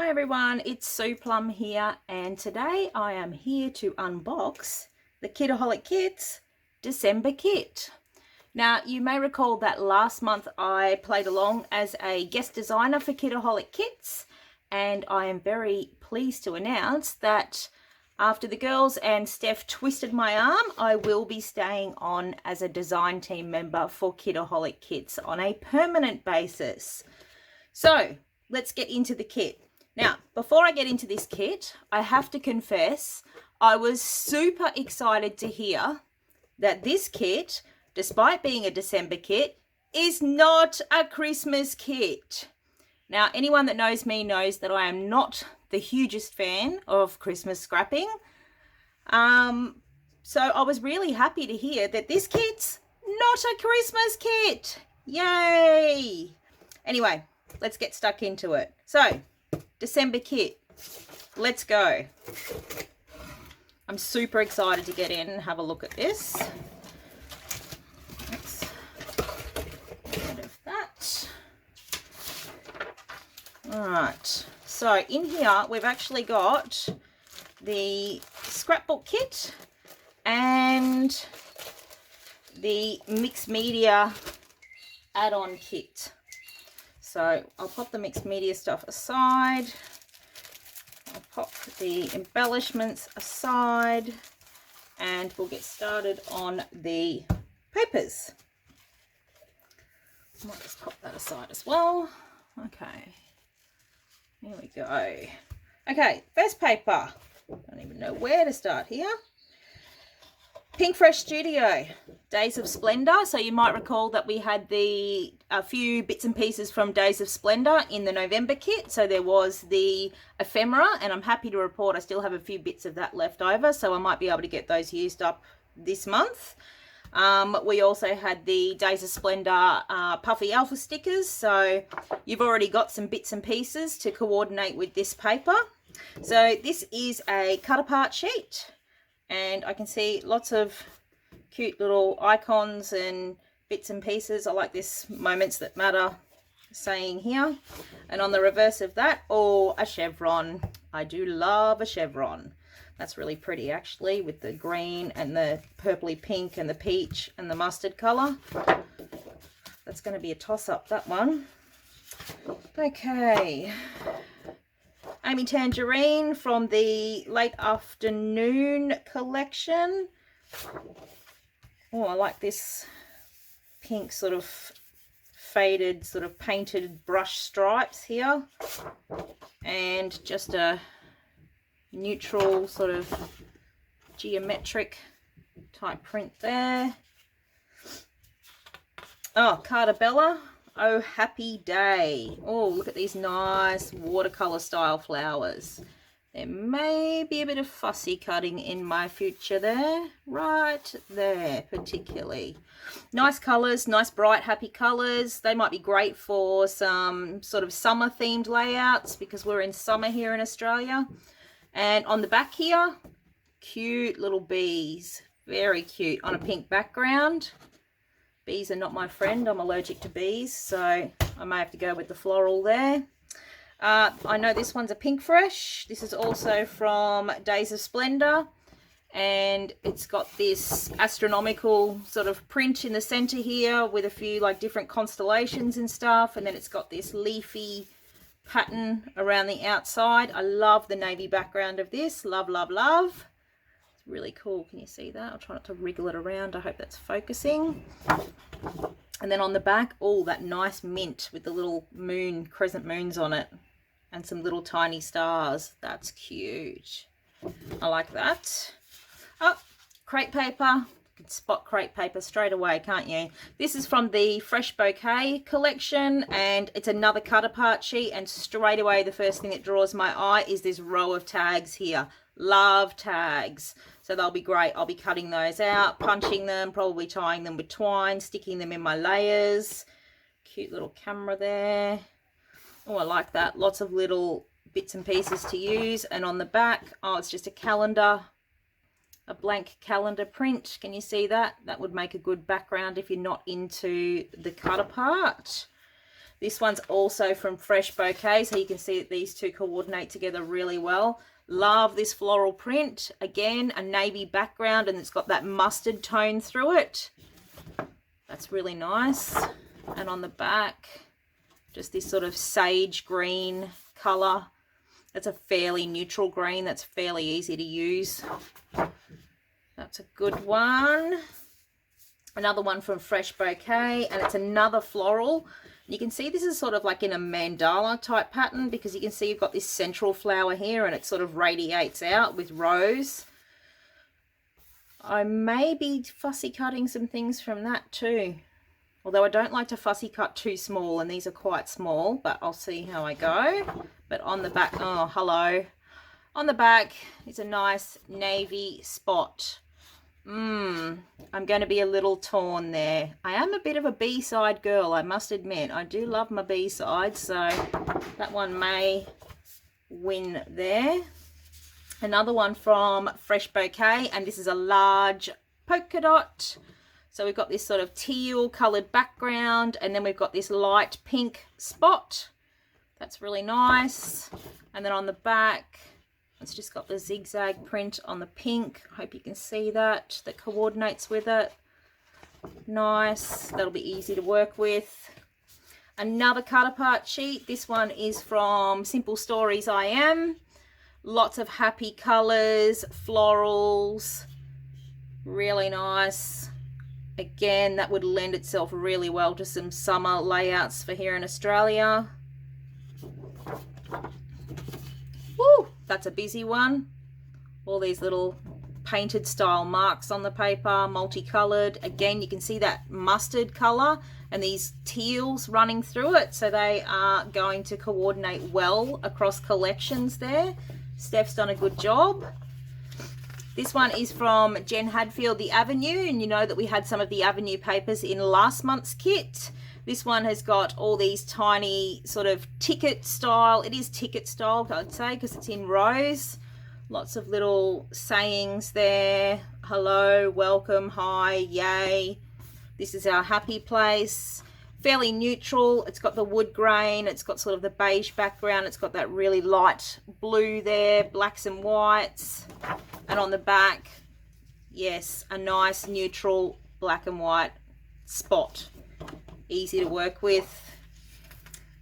Hi everyone, it's Plumb here, and today I am here to unbox the Kitaholic Kits December kit. Now, you may recall that last month I played along as a guest designer for Kitaholic Kits, and I am very pleased to announce that after the girls and Steph twisted my arm, I will be staying on as a design team member for Kitaholic Kits on a permanent basis. So, let's get into the kit. Now, before I get into this kit, I have to confess, I was super excited to hear that this kit, despite being a December kit, is not a Christmas kit. Now, anyone that knows me knows that I am not the hugest fan of Christmas scrapping. So I was really happy to hear that this kit's not a Christmas kit. Yay! Anyway, let's get stuck into it. So, December kit, let's go. I'm super excited to get in and have a look at this. Let's get rid of that. All right, so in here we've actually got the scrapbook kit and the mixed media add-on kit. So I'll pop the mixed media stuff aside. I'll pop the embellishments aside, and we'll get started on the papers. I might just pop that aside as well. Okay, here we go. Okay, first paper. Don't even know where to start here. Pink Fresh Studio, Days of Splendor. So you might recall that we had a few bits and pieces from Days of Splendor in the November kit. So there was the ephemera, and I'm happy to report I still have a few bits of that left over, so I might be able to get those used up this month. We also had the Days of Splendor Puffy Alpha stickers, so you've already got some bits and pieces to coordinate with this paper. So this is a cut apart sheet, and I can see lots of cute little icons and bits and pieces. I like this moments that matter saying here. And on the reverse of that, oh, a chevron. I do love a chevron. That's really pretty actually, with the green and the purpley pink and the peach and the mustard colour. That's going to be a toss-up, that one. Okay. Amy Tangerine from the Late Afternoon collection. Oh, I like this pink sort of faded, sort of painted brush stripes here. And just a neutral sort of geometric type print there. Oh, Carta Bella. Oh, Happy Day. Oh, look at these nice watercolor style flowers. There may be a bit of fussy cutting in my future there. Right there, particularly. Nice colors, nice bright happy colors. They might be great for some sort of summer themed layouts, because we're in summer here in Australia. And on the back here, cute little bees. Very cute on a pink background. Bees are not my friend. I'm allergic to bees, so I may have to go with the floral there. I know this one's a Pink Fresh. This is also from Days of Splendor, and it's got this astronomical sort of print in the center here with a few like different constellations and stuff, and then it's got this leafy pattern around the outside. I love the navy background of this. Love, love, love. Really cool. Can you see that? I'll try not to wriggle it around. I hope that's focusing. And then on the back, oh, that nice mint with the little moon, crescent moons on it, and some little tiny stars. That's cute. I like that. Oh, crepe paper. You can spot crepe paper straight away, can't you? This is from the Fresh Bouquet collection, and it's another cut apart sheet, and straight away the first thing that draws my eye is this row of tags here. Love tags. So they'll be great. I'll be cutting those out, punching them, probably tying them with twine, sticking them in my layers. Cute little camera there. Oh, I like that. Lots of little bits and pieces to use. And on the back, oh, it's just a calendar, a blank calendar print. Can you see that? That would make a good background if you're not into the cut apart. This one's also from Fresh Bouquet, so you can see that these two coordinate together really well. Love this floral print. Again, a navy background, and it's got that mustard tone through it. That's really nice. And on the back, just this sort of sage green colour. It's a fairly neutral green. That's fairly easy to use. That's a good one. Another one from Fresh Bouquet, and it's another floral. You can see this is sort of like in a mandala type pattern, because you can see you've got this central flower here and it sort of radiates out with rose. I may be fussy cutting some things from that too. Although I don't like to fussy cut too small, and these are quite small, but I'll see how I go. But on the back, oh, hello. On the back, it's a nice navy spot. I'm going to be a little torn there. I am a bit of a B-side girl, I must admit. I do love my B-side, so that one may win there. Another one from Fresh Bouquet, and this is a large polka dot. So we've got this sort of teal coloured background, and then we've got this light pink spot. That's really nice. And then on the back, it's just got the zigzag print on the pink. I hope you can see that. That coordinates with it. Nice. That'll be easy to work with. Another cut apart sheet. This one is from Simple Stories I Am. Lots of happy colours, florals. Really nice. Again, that would lend itself really well to some summer layouts for here in Australia. Woo! That's a busy one. All these little painted style marks on the paper, multicolored. Again, you can see that mustard color and these teals running through it, so they are going to coordinate well across collections there. Steph's done a good job. This one is from Jen Hadfield, The Avenue, and you know that we had some of the Avenue papers in last month's kit. This one has got all these tiny sort of ticket style. It is ticket style, I'd say, because it's in rows. Lots of little sayings there. Hello, welcome, hi, yay. This is our happy place. Fairly neutral. It's got the wood grain. It's got sort of the beige background. It's got that really light blue there, blacks and whites. And on the back, yes, a nice neutral black and white spot. Easy to work with.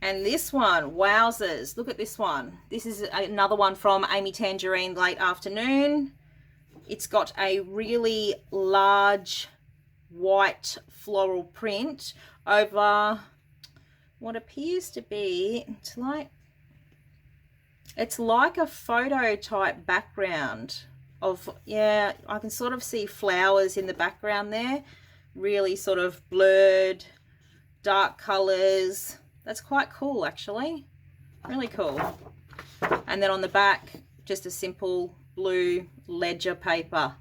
And this one, wowzers, look at this one. This is another one from Amy Tangerine Late Afternoon. It's got a really large white floral print over what appears to be, it's like a photo type background of, yeah, I can sort of see flowers in the background there, really sort of blurred, dark colors. That's quite cool, actually, really cool. And then on the back, just a simple blue ledger paper.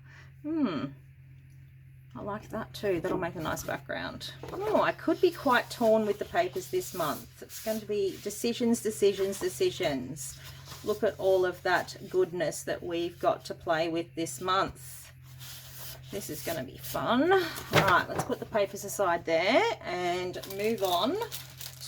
I like that too. That'll make a nice background. Oh, I could be quite torn with the papers this month. It's going to be decisions, decisions, decisions. Look at all of that goodness that we've got to play with this month. This is going to be fun. All right, let's put the papers aside there and move on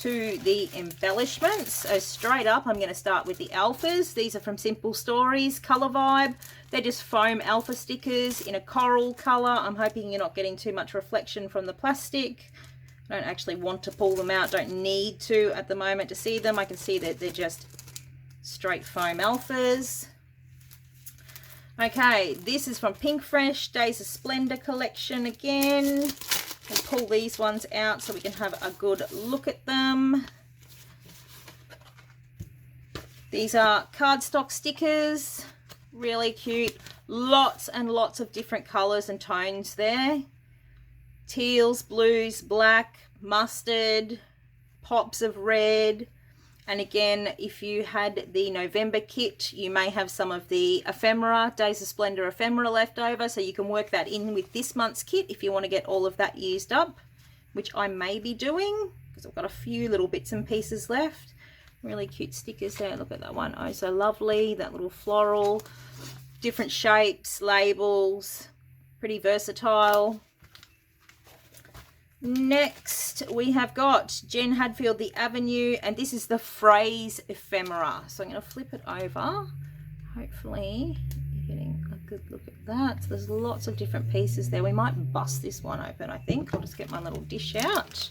to the embellishments. So straight up, I'm going to start with the alphas. These are from Simple Stories, Color Vibe. They're just foam alpha stickers in a coral color. I'm hoping you're not getting too much reflection from the plastic. I don't actually want to pull them out. Don't need to at the moment to see them. I can see that they're just straight foam alphas. Okay, this is from Pink Fresh, Days of Splendor collection again. We'll pull these ones out so we can have a good look at them. These are cardstock stickers, really cute. Lots and lots of different colors and tones there. Teals, blues, black, mustard, pops of red. And again, if you had the November kit, you may have some of the ephemera, Days of Splendor ephemera left over, so you can work that in with this month's kit if you want to get all of that used up, which I may be doing because I've got a few little bits and pieces left. Really cute stickers there. Look at that one. Oh, so lovely. That little floral, different shapes, labels, pretty versatile. Next, we have got Jen Hadfield, The Avenue, and this is the Phrase Ephemera. So I'm going to flip it over. Hopefully you're getting a good look at that. So there's lots of different pieces there. We might bust this one open, I think. I'll just get my little dish out.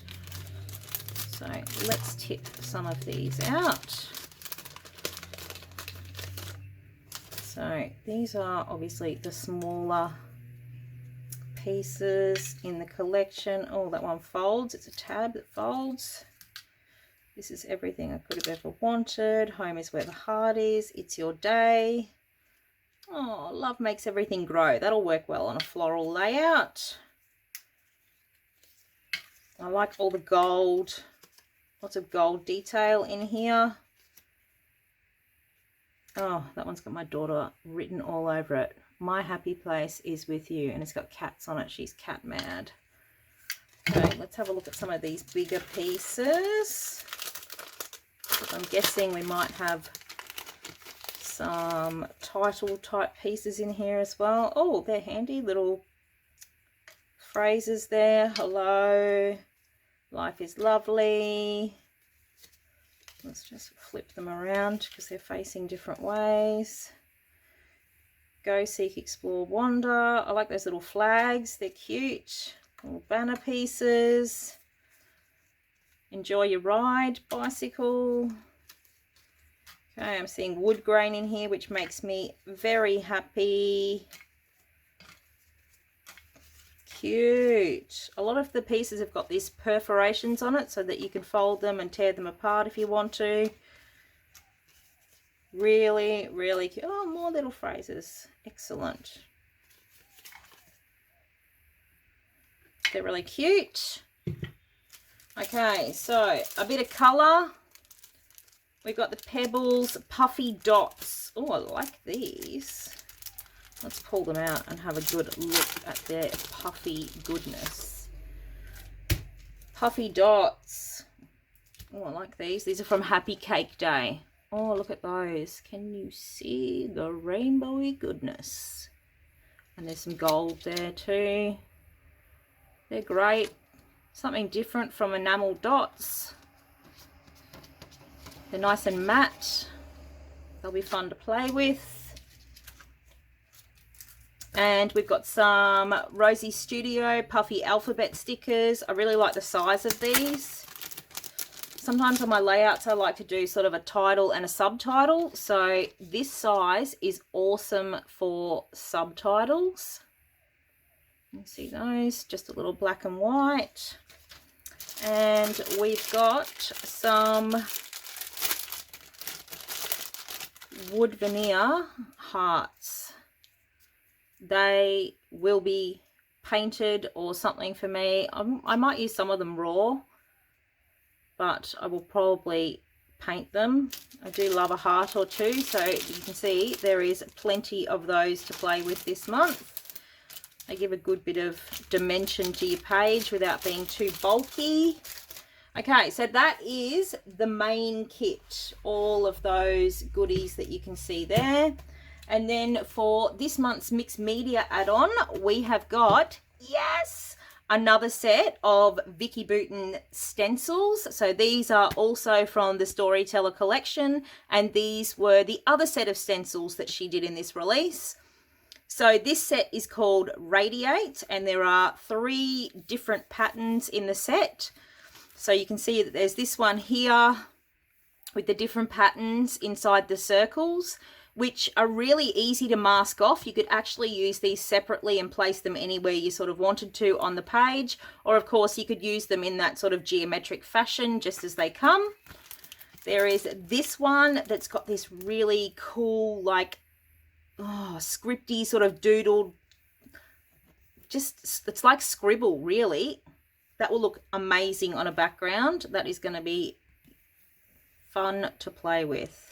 So let's tip some of these out. So these are obviously the smaller pieces in the collection. Oh, that one folds. It's a tab that folds. This is Everything I Could Have Ever Wanted. Home is Where the Heart Is. It's Your Day. Oh, Love Makes Everything Grow. That'll work well on a floral layout. I like all the gold. Lots of gold detail in here. Oh, that one's got my daughter written all over it. My happy place is with you. And it's got cats on it. She's cat mad. Okay, let's have a look at some of these bigger pieces. I'm guessing we might have some title type pieces in here as well. Oh, they're handy little phrases there. Hello, life is lovely. Let's just flip them around because they're facing different ways. Go, seek, explore, wander. I like those little flags. They're cute. Little banner pieces. Enjoy your ride, bicycle. Okay, I'm seeing wood grain in here, which makes me very happy. Cute. A lot of the pieces have got these perforations on it so that you can fold them and tear them apart if you want to. Really, really cute. Oh, more little phrases. Excellent. They're really cute. Okay, so a bit of colour. We've got the Pebbles Puffy Dots. Oh, I like these. Let's pull them out and have a good look at their puffy goodness. Puffy Dots. Oh, I like these. These are from Happy Cake Day. Oh, look at those. Can you see the rainbowy goodness? And there's some gold there too. They're great. Something different from enamel dots. They're nice and matte. They'll be fun to play with. And we've got some Rosie Studio Puffy Alphabet stickers. I really like the size of these. Sometimes on my layouts I like to do sort of a title and a subtitle. So this size is awesome for subtitles. You can see those, just a little black and white. And we've got some wood veneer hearts. They will be painted or something for me. I might use some of them raw, but I will probably paint them. I do love a heart or two, so you can see there is plenty of those to play with this month. They give a good bit of dimension to your page without being too bulky. Okay, so that is the main kit, all of those goodies that you can see there. And then for this month's mixed media add-on, we have got, yes, another set of Vicky Booten stencils. So these are also from the Storyteller collection, and these were the other set of stencils that she did in this release. So this set is called Radiate, and there are 3 different patterns in the set. So you can see that there's this one here with the different patterns inside the circles, which are really easy to mask off. You could actually use these separately and place them anywhere you sort of wanted to on the page. Or of course you could use them in that sort of geometric fashion just as they come. There is this one that's got this really cool, like, scripty sort of doodled, just, it's like scribble really. That will look amazing on a background. That is going to be fun to play with.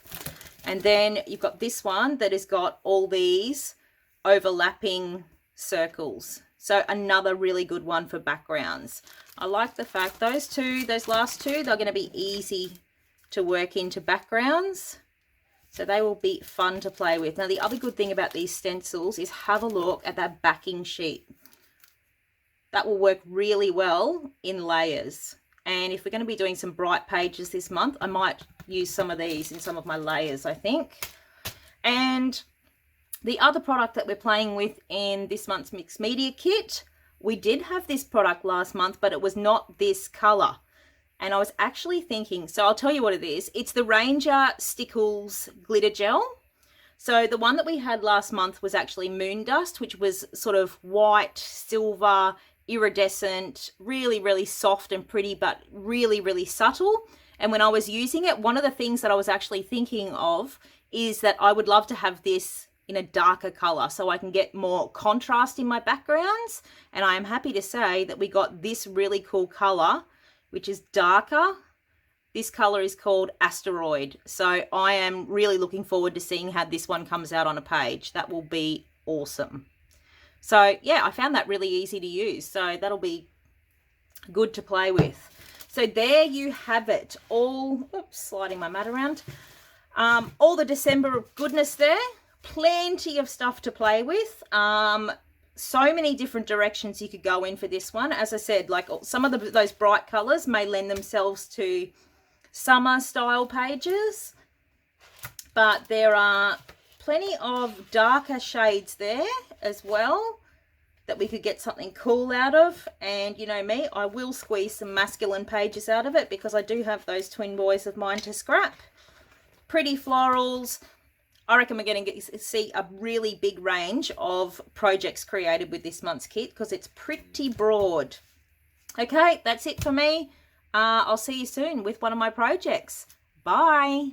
And then you've got this one that has got all these overlapping circles. So another really good one for backgrounds. I like the fact those last two, they're going to be easy to work into backgrounds. So they will be fun to play with. Now, the other good thing about these stencils is have a look at that backing sheet. that will work really well in layers. And if we're going to be doing some bright pages this month, I might use some of these in some of my layers, I think. And the other product that we're playing with in this month's mixed media kit, we did have this product last month, but it was not this color. And I was actually thinking, so I'll tell you what it is. It's the Ranger Stickles Glitter Gel. So the one that we had last month was actually Moon Dust, which was sort of white, silver, iridescent, really, really soft and pretty, but really, really subtle. And when I was using it, one of the things that I was actually thinking of is that I would love to have this in a darker color so I can get more contrast in my backgrounds. And I am happy to say that we got this really cool color, which is darker. This color is called Asteroid. So I am really looking forward to seeing how this one comes out on a page. That will be awesome. So yeah, I found that really easy to use. So that'll be good to play with. So there you have it. All, oops, sliding my mat around. All the December goodness there. Plenty of stuff to play with. So many different directions you could go in for this one. As I said, like some of those bright colors may lend themselves to summer style pages, but there are plenty of darker shades there as well that we could get something cool out of. And you know me, I will squeeze some masculine pages out of it because I do have those twin boys of mine to scrap. Pretty florals. I reckon we're going to see a really big range of projects created with this month's kit because it's pretty broad. Okay, that's it for me. I'll see you soon with one of my projects. Bye.